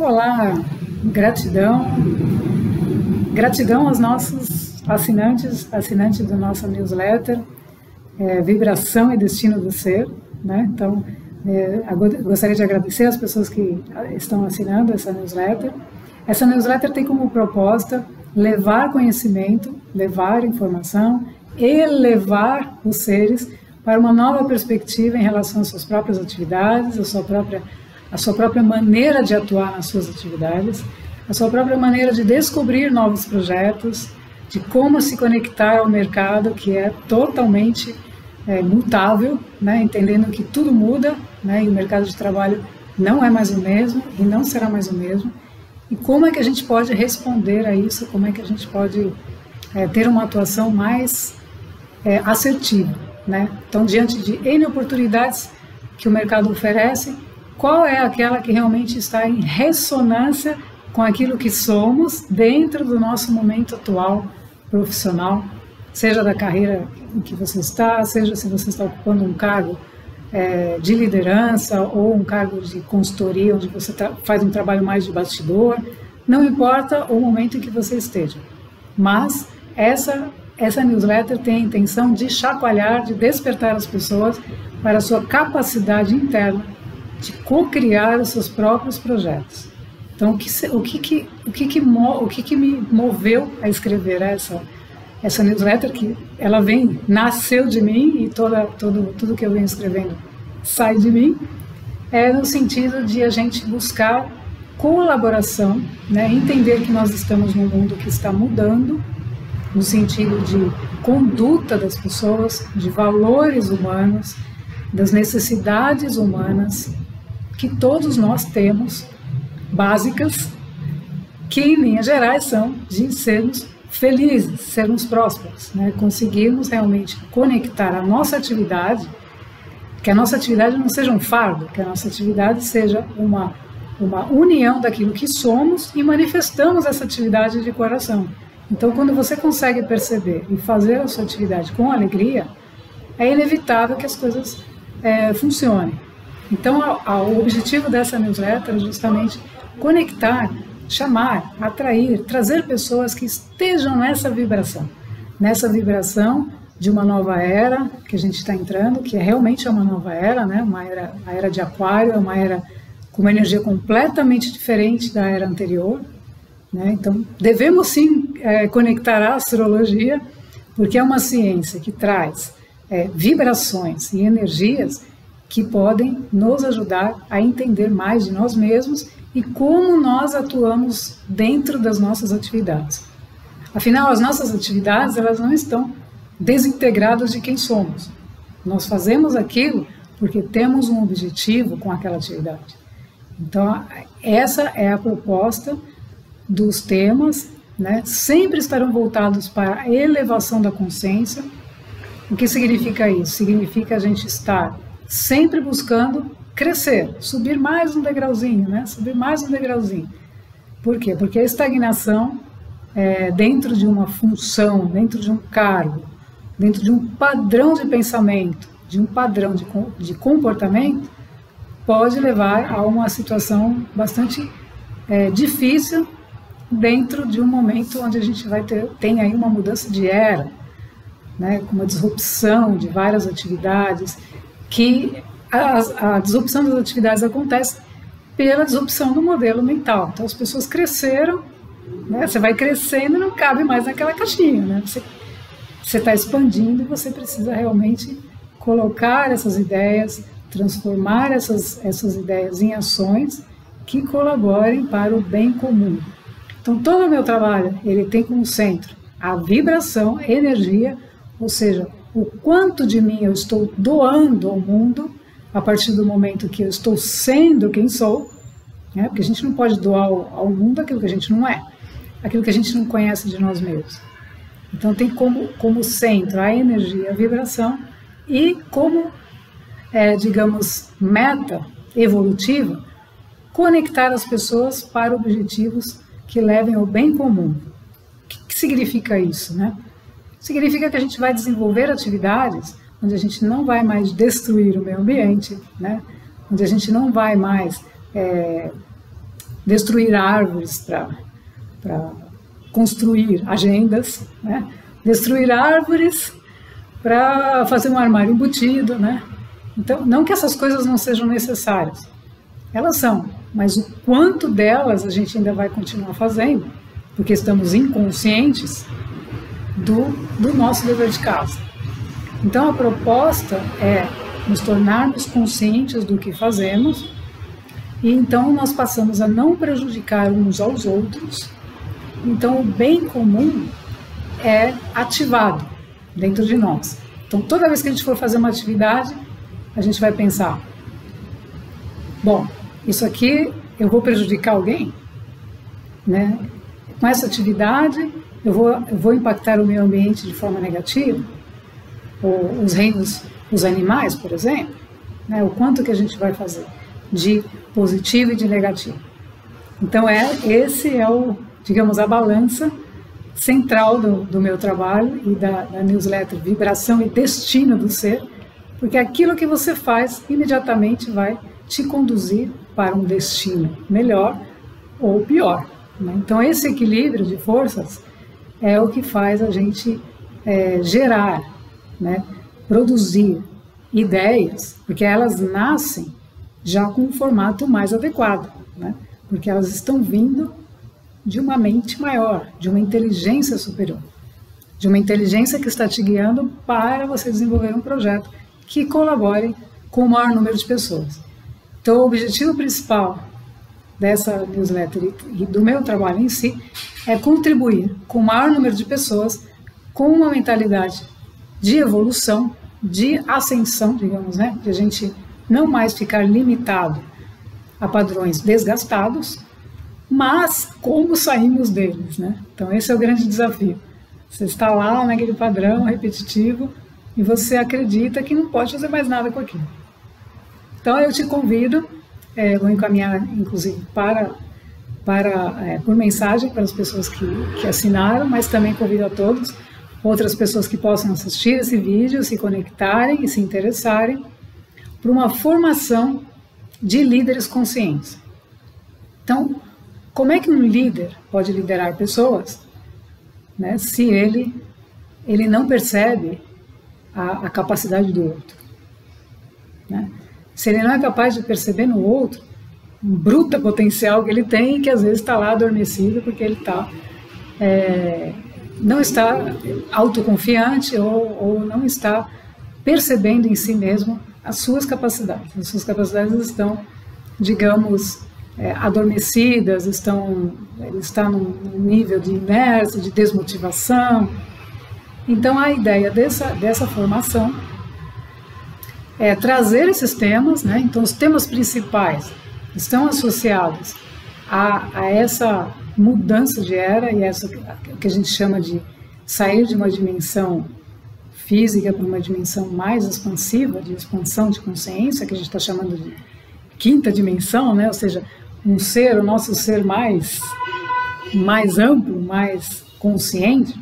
Olá, gratidão. Gratidão aos nossos assinantes da nossa newsletter, Vibração e Destino do Ser, né? Então, gostaria de agradecer as pessoas que estão assinando essa newsletter. Essa newsletter tem como proposta levar conhecimento, levar informação, elevar os seres para uma nova perspectiva em relação às suas próprias atividades, a sua própria maneira de atuar nas suas atividades, a sua própria maneira de descobrir novos projetos, de como se conectar ao mercado que é totalmente mutável, né, entendendo que tudo muda, né, e o mercado de trabalho não é mais o mesmo e não será mais o mesmo. E como é que a gente pode responder a isso, como é que a gente pode ter uma atuação mais assertiva, né? Então, diante de N oportunidades que o mercado oferece, qual é aquela que realmente está em ressonância com aquilo que somos dentro do nosso momento atual profissional, seja da carreira em que você está, seja se você está ocupando um cargo de liderança ou um cargo de consultoria, onde você faz um trabalho mais de bastidor, não importa o momento em que você esteja. Mas essa newsletter tem a intenção de chacoalhar, de despertar as pessoas para a sua capacidade interna de co-criar os seus próprios projetos. Então, o que me moveu a escrever essa newsletter, que ela nasceu de mim e tudo que eu venho escrevendo sai de mim, é no sentido de a gente buscar colaboração, né, entender que nós estamos num mundo que está mudando, no sentido de conduta das pessoas, de valores humanos, das necessidades humanas, que todos nós temos, básicas, que em linhas gerais são de sermos felizes, sermos prósperos, né? Conseguirmos realmente conectar a nossa atividade, que a nossa atividade não seja um fardo, que a nossa atividade seja uma união daquilo que somos e manifestamos essa atividade de coração. Então, quando você consegue perceber e fazer a sua atividade com alegria, é inevitável que as coisas funcionem. Então, o objetivo dessa newsletter é justamente conectar, chamar, atrair, trazer pessoas que estejam nessa vibração de uma nova era que a gente está entrando, que realmente é uma nova era, né? A era de Aquário, é uma era com uma energia completamente diferente da era anterior, né? Então, devemos sim conectar a astrologia, porque é uma ciência que traz vibrações e energias que podem nos ajudar a entender mais de nós mesmos e como nós atuamos dentro das nossas atividades. Afinal, as nossas atividades, elas não estão desintegradas de quem somos. Nós fazemos aquilo porque temos um objetivo com aquela atividade. Então, essa é a proposta dos temas, né? Sempre estarão voltados para a elevação da consciência. O que significa isso? Significa a gente estar sempre buscando crescer, subir mais um degrauzinho, né? Subir mais um degrauzinho. Por quê? Porque a estagnação dentro de uma função, dentro de um cargo, dentro de um padrão de pensamento, de um padrão de comportamento, pode levar a uma situação bastante difícil dentro de um momento onde a gente tem aí uma mudança de era, né? Com uma disrupção de várias atividades, que a disrupção das atividades acontece pela disrupção do modelo mental. Então, as pessoas cresceram, né? Você vai crescendo e não cabe mais naquela caixinha, né? Você está expandindo e você precisa realmente colocar essas ideias, transformar essas ideias em ações que colaborem para o bem comum. Então, todo o meu trabalho, ele tem como centro a vibração, energia, ou seja, o quanto de mim eu estou doando ao mundo a partir do momento que eu estou sendo quem sou, né? Porque a gente não pode doar ao mundo aquilo que a gente não é, aquilo que a gente não conhece de nós mesmos. Então tem como centro a energia, a vibração, e como, digamos, meta evolutiva, conectar as pessoas para objetivos que levem ao bem comum. O que significa isso, né? Significa que a gente vai desenvolver atividades onde a gente não vai mais destruir o meio ambiente, né? Onde a gente não vai mais destruir árvores para construir agendas, né? Destruir árvores para fazer um armário embutido, né? Então, não que essas coisas não sejam necessárias, elas são, mas o quanto delas a gente ainda vai continuar fazendo, porque estamos inconscientes do nosso dever de casa. Então, a proposta é nos tornarmos conscientes do que fazemos, e então nós passamos a não prejudicar uns aos outros. Então, o bem comum é ativado dentro de nós. Então, toda vez que a gente for fazer uma atividade, a gente vai pensar, bom, isso aqui eu vou prejudicar alguém, né? Com essa atividade eu vou impactar o meio ambiente de forma negativa, ou os reinos, os animais, por exemplo, né? O quanto que a gente vai fazer de positivo e de negativo. Então, esse é digamos, a balança central do meu trabalho e da newsletter Vibração e Destino do Ser, porque aquilo que você faz imediatamente vai te conduzir para um destino melhor ou pior, né? Então, esse equilíbrio de forças é o que faz a gente gerar, né? Produzir ideias, porque elas nascem já com um formato mais adequado, né? Porque elas estão vindo de uma mente maior, de uma inteligência superior, de uma inteligência que está te guiando para você desenvolver um projeto que colabore com o maior número de pessoas. Então, o objetivo principal dessa newsletter e do meu trabalho em si é contribuir com o maior número de pessoas com uma mentalidade de evolução, de ascensão, digamos, né? De a gente não mais ficar limitado a padrões desgastados, mas como saímos deles, né? Então, esse é o grande desafio. Você está lá naquele padrão repetitivo e você acredita que não pode fazer mais nada com aquilo. Então, eu te convido, vou encaminhar, inclusive, por mensagem para as pessoas que assinaram, mas também convido a todos, outras pessoas que possam assistir esse vídeo, se conectarem e se interessarem por uma formação de líderes conscientes. Então, como é que um líder pode liderar pessoas, né, se ele não percebe a capacidade do outro, né? Se ele não é capaz de perceber no outro um bruto potencial que ele tem e que às vezes está lá adormecido porque ele não está autoconfiante ou não está percebendo em si mesmo as suas capacidades. As suas capacidades estão, digamos, adormecidas, ele está num nível de inércia, de desmotivação. Então, a ideia dessa formação é trazer esses temas, né? Então, os temas principais estão associados a essa mudança de era e essa que a gente chama de sair de uma dimensão física para uma dimensão mais expansiva, de expansão de consciência, que a gente está chamando de quinta dimensão, né? Ou seja, o nosso ser mais amplo, mais consciente,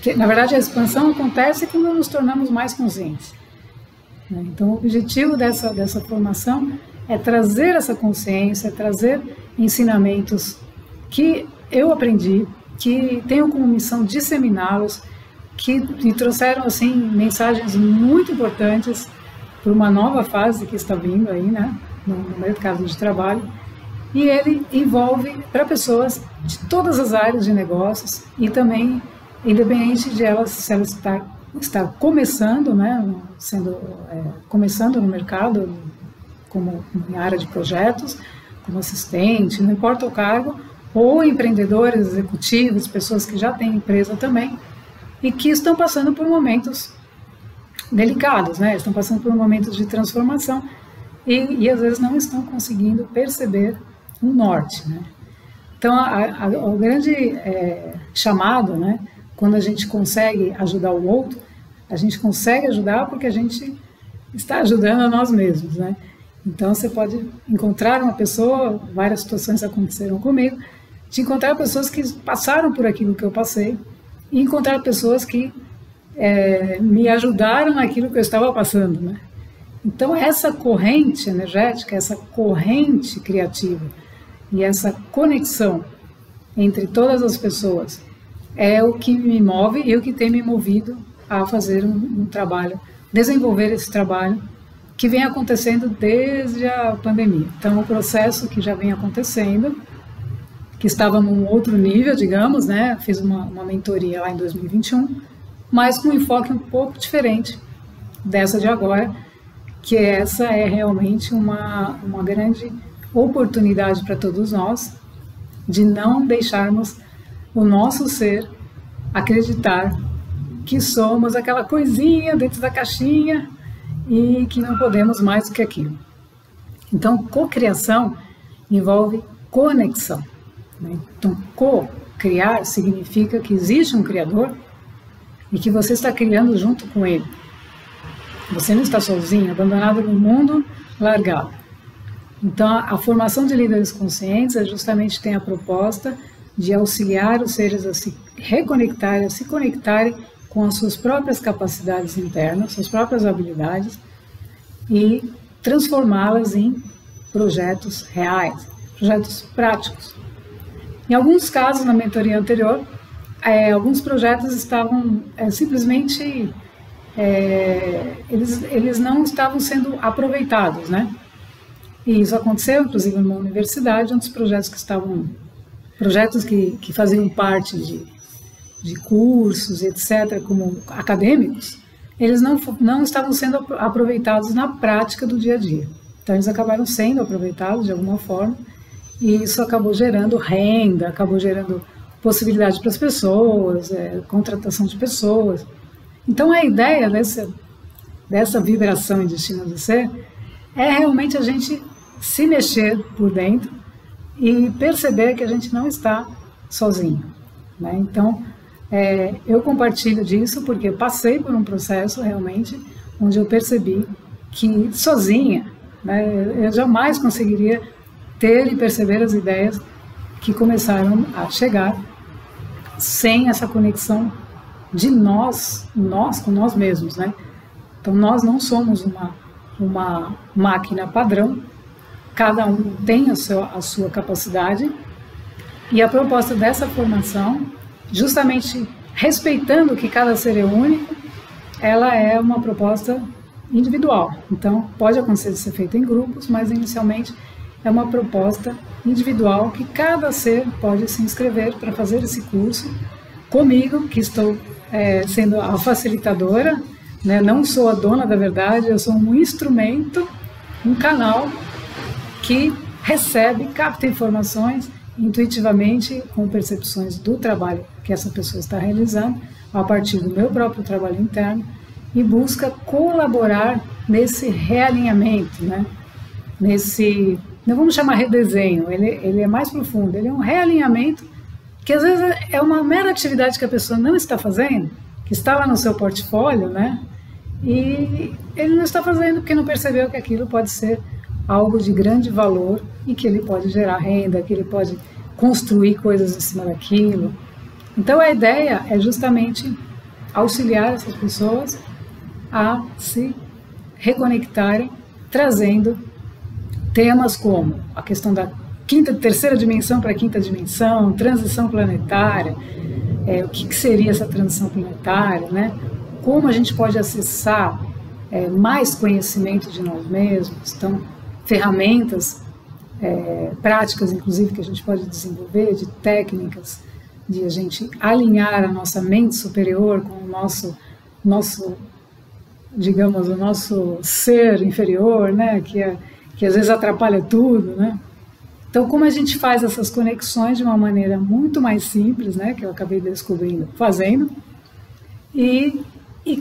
que na verdade a expansão acontece quando nos tornamos mais conscientes. Então, o objetivo dessa formação é trazer essa consciência, trazer ensinamentos que eu aprendi, que tenho como missão disseminá-los, que me trouxeram assim mensagens muito importantes para uma nova fase que está vindo aí, né, no mercado de trabalho. E ele envolve para pessoas de todas as áreas de negócios e também, independente de se ela estar começando, né, começando no mercado, como em área de projetos, como assistente, não importa o cargo, ou empreendedores, executivos, pessoas que já têm empresa também, e que estão passando por momentos delicados, né, estão passando por momentos de transformação e às vezes não estão conseguindo perceber um norte, né. Então, o grande chamado, né, quando a gente consegue ajudar o outro, a gente consegue ajudar porque a gente está ajudando a nós mesmos, né? Então, você pode encontrar uma pessoa, várias situações aconteceram comigo, de encontrar pessoas que passaram por aquilo que eu passei e encontrar pessoas que me ajudaram naquilo que eu estava passando, né? Então, essa corrente energética, essa corrente criativa e essa conexão entre todas as pessoas é o que me move e o que tem me movido a fazer um trabalho, desenvolver esse trabalho que vem acontecendo desde a pandemia. Então, o processo que já vem acontecendo, que estava num outro nível, digamos, né? Fiz uma mentoria lá em 2021, mas com um enfoque um pouco diferente dessa de agora, que essa é realmente uma grande oportunidade para todos nós de não deixarmos o nosso ser acreditar que somos aquela coisinha dentro da caixinha e que não podemos mais do que aquilo. Então, cocriação envolve conexão, né? Então, co-criar significa que existe um Criador e que você está criando junto com Ele. Você não está sozinho, abandonado no mundo, largado. Então, a formação de líderes conscientes é justamente tem a proposta de auxiliar os seres a se reconectarem, a se conectarem com as suas próprias capacidades internas, suas próprias habilidades e transformá-las em projetos reais, projetos práticos. Em alguns casos, na mentoria anterior, alguns projetos estavam simplesmente, eles não estavam sendo aproveitados, né? E isso aconteceu, inclusive, numa universidade, onde os projetos que estavam, projetos que faziam parte de cursos, etc., como acadêmicos, eles não estavam sendo aproveitados na prática do dia a dia. Então, eles acabaram sendo aproveitados de alguma forma, e isso acabou gerando renda, acabou gerando possibilidade para as pessoas, contratação de pessoas. Então, a ideia dessa vibração e destino do ser é realmente a gente se mexer por dentro e perceber que a gente não está sozinho, né? Então, eu compartilho disso porque eu passei por um processo realmente onde eu percebi que sozinha, né, eu jamais conseguiria ter e perceber as ideias que começaram a chegar sem essa conexão de nós com nós mesmos, né? Então, nós não somos uma máquina padrão, cada um tem a sua capacidade, e a proposta dessa formação, justamente respeitando que cada ser é único, ela é uma proposta individual. Então, pode acontecer de ser feita em grupos, mas inicialmente é uma proposta individual que cada ser pode se inscrever para fazer esse curso comigo, que estou sendo a facilitadora, né? Não sou a dona da verdade, eu sou um instrumento, um canal que recebe, capta informações intuitivamente com percepções do trabalho que essa pessoa está realizando a partir do meu próprio trabalho interno e busca colaborar nesse realinhamento, né? Nesse, não vamos chamar redesenho, ele é mais profundo, ele é um realinhamento que às vezes é uma mera atividade que a pessoa não está fazendo, que está lá no seu portfólio, né? E ele não está fazendo porque não percebeu que aquilo pode ser algo de grande valor e que ele pode gerar renda, que ele pode construir coisas em cima daquilo. Então a ideia é justamente auxiliar essas pessoas a se reconectarem, trazendo temas como a questão da terceira dimensão para a quinta dimensão, transição planetária, o que seria essa transição planetária, né? Como a gente pode acessar mais conhecimento de nós mesmos, então ferramentas práticas, inclusive, que a gente pode desenvolver, de técnicas, de a gente alinhar a nossa mente superior com o nosso digamos, o nosso ser inferior, né, que às vezes atrapalha tudo, né? Então, como a gente faz essas conexões de uma maneira muito mais simples, né, que eu acabei descobrindo fazendo, e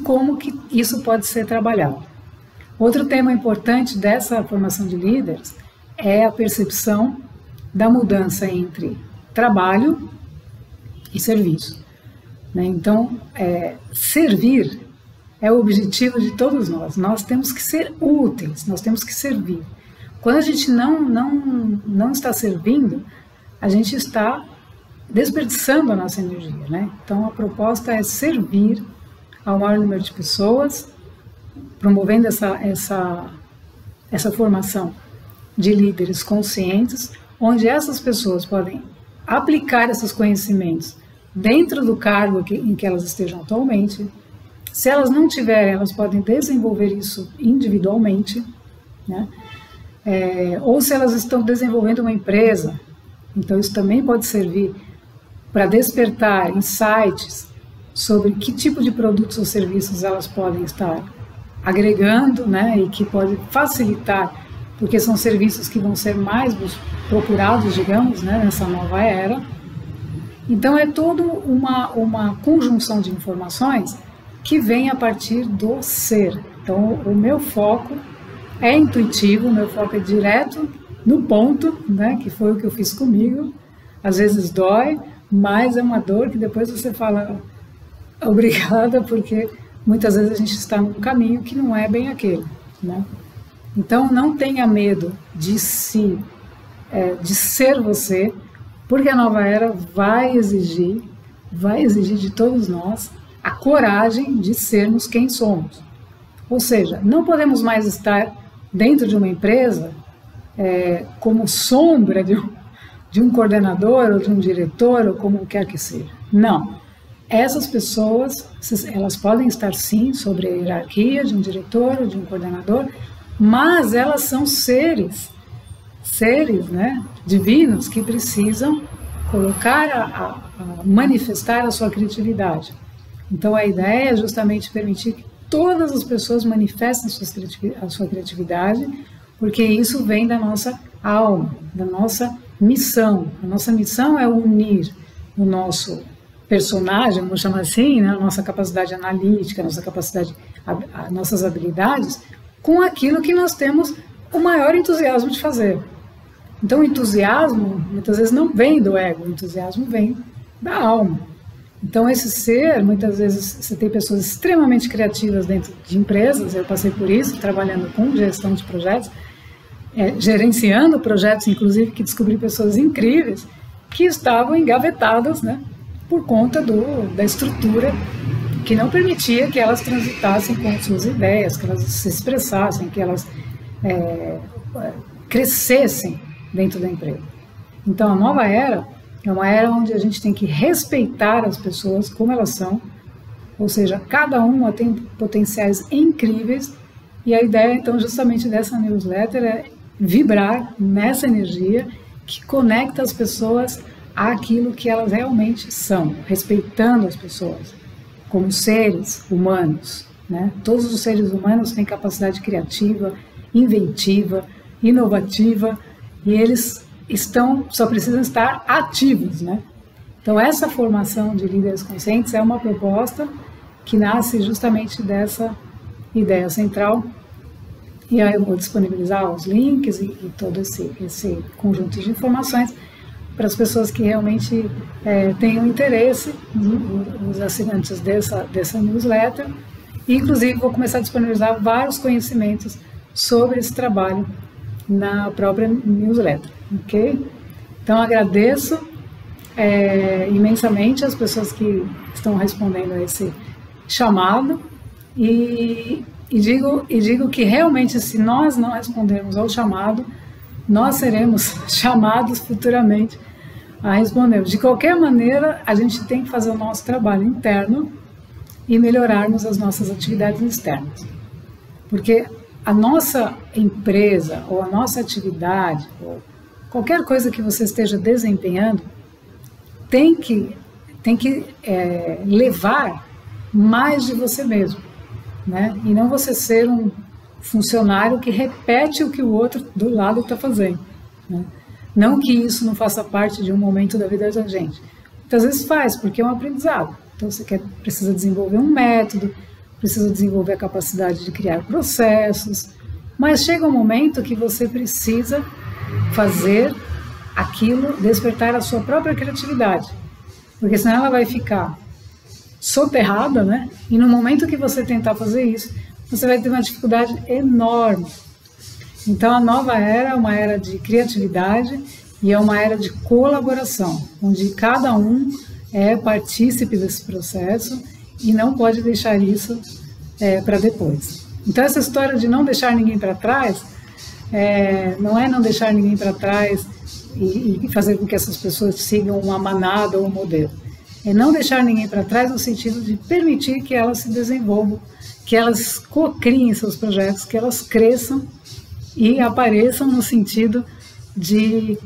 como que isso pode ser trabalhado. Outro tema importante dessa formação de líderes é a percepção da mudança entre trabalho e serviço, né? Então, servir é o objetivo de todos nós. Nós temos que ser úteis, nós temos que servir. Quando a gente não está servindo, a gente está desperdiçando a nossa energia, né? Então, a proposta é servir ao maior número de pessoas, promovendo essa formação de líderes conscientes, onde essas pessoas podem aplicar esses conhecimentos dentro do cargo em que elas estejam atualmente. Se elas não tiverem, elas podem desenvolver isso individualmente, né? Ou se elas estão desenvolvendo uma empresa, então isso também pode servir para despertar insights sobre que tipo de produtos ou serviços elas podem estar agregando, né? E que pode facilitar, porque são serviços que vão ser mais procurados, digamos, né? Nessa nova era. Então é toda uma conjunção de informações que vem a partir do ser. Então o meu foco é intuitivo, o meu foco é direto no ponto, né, que foi o que eu fiz comigo. Às vezes dói, mas é uma dor que depois você fala obrigada, porque muitas vezes a gente está num caminho que não é bem aquele, né? Então não tenha medo de ser você, porque a nova era vai exigir de todos nós a coragem de sermos quem somos. Ou seja, não podemos mais estar dentro de uma empresa como sombra de um coordenador ou de um diretor ou como quer que seja. Não. Essas pessoas, elas podem estar sim sobre a hierarquia de um diretor ou de um coordenador, mas elas são seres, né, divinos que precisam colocar, manifestar a sua criatividade. Então a ideia é justamente permitir que todas as pessoas manifestem a sua criatividade, porque isso vem da nossa alma, da nossa missão. A nossa missão é unir o nosso personagem, vamos chamar assim, né, a nossa capacidade analítica, as nossas habilidades, com aquilo que nós temos o maior entusiasmo de fazer. Então o entusiasmo muitas vezes não vem do ego, o entusiasmo vem da alma. Então esse ser, muitas vezes você tem pessoas extremamente criativas dentro de empresas, eu passei por isso, trabalhando com gestão de projetos, gerenciando projetos, inclusive, que descobri pessoas incríveis que estavam engavetadas, né, por conta da estrutura que não permitia que elas transitassem com suas ideias, que elas se expressassem, que elas crescessem dentro da empresa. Então a nova era é uma era onde a gente tem que respeitar as pessoas como elas são, ou seja, cada uma tem potenciais incríveis, e a ideia então justamente dessa newsletter é vibrar nessa energia que conecta as pessoas àquilo que elas realmente são, respeitando as pessoas como seres humanos, né? Todos os seres humanos têm capacidade criativa, inventiva, inovativa, e eles só precisam estar ativos, né? Então essa formação de líderes conscientes é uma proposta que nasce justamente dessa ideia central, e aí eu vou disponibilizar os links e todo esse conjunto de informações para as pessoas que realmente tenham interesse, os assinantes dessa newsletter, e inclusive vou começar a disponibilizar vários conhecimentos sobre esse trabalho na própria newsletter, ok? Então agradeço imensamente as pessoas que estão respondendo a esse chamado, e digo que realmente, se nós não respondermos ao chamado, nós seremos chamados futuramente a responder. De qualquer maneira, a gente tem que fazer o nosso trabalho interno e melhorarmos as nossas atividades externas. Porque a nossa empresa, ou a nossa atividade, ou qualquer coisa que você esteja desempenhando, tem que levar mais de você mesmo, né? E não você ser um funcionário que repete o que o outro do lado está fazendo, né? Não que isso não faça parte de um momento da vida da gente. Muitas vezes faz, porque é um aprendizado. Então você precisa desenvolver um método, precisa desenvolver a capacidade de criar processos, mas chega um momento que você precisa fazer aquilo, despertar a sua própria criatividade, porque senão ela vai ficar soterrada, né? E no momento que você tentar fazer isso, você vai ter uma dificuldade enorme. Então a nova era é uma era de criatividade e é uma era de colaboração, onde cada um é partícipe desse processo e não pode deixar isso para depois. Então essa história de não deixar ninguém para trás não é não deixar ninguém para trás e fazer com que essas pessoas sigam uma manada ou um modelo. É não deixar ninguém para trás no sentido de permitir que elas se desenvolvam, que elas co-criem seus projetos, que elas cresçam e apareçam no sentido de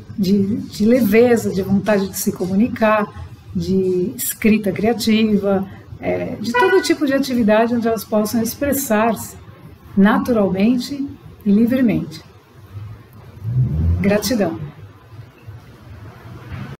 leveza, de vontade de se comunicar, de escrita criativa, de todo tipo de atividade onde elas possam expressar-se naturalmente e livremente. Gratidão.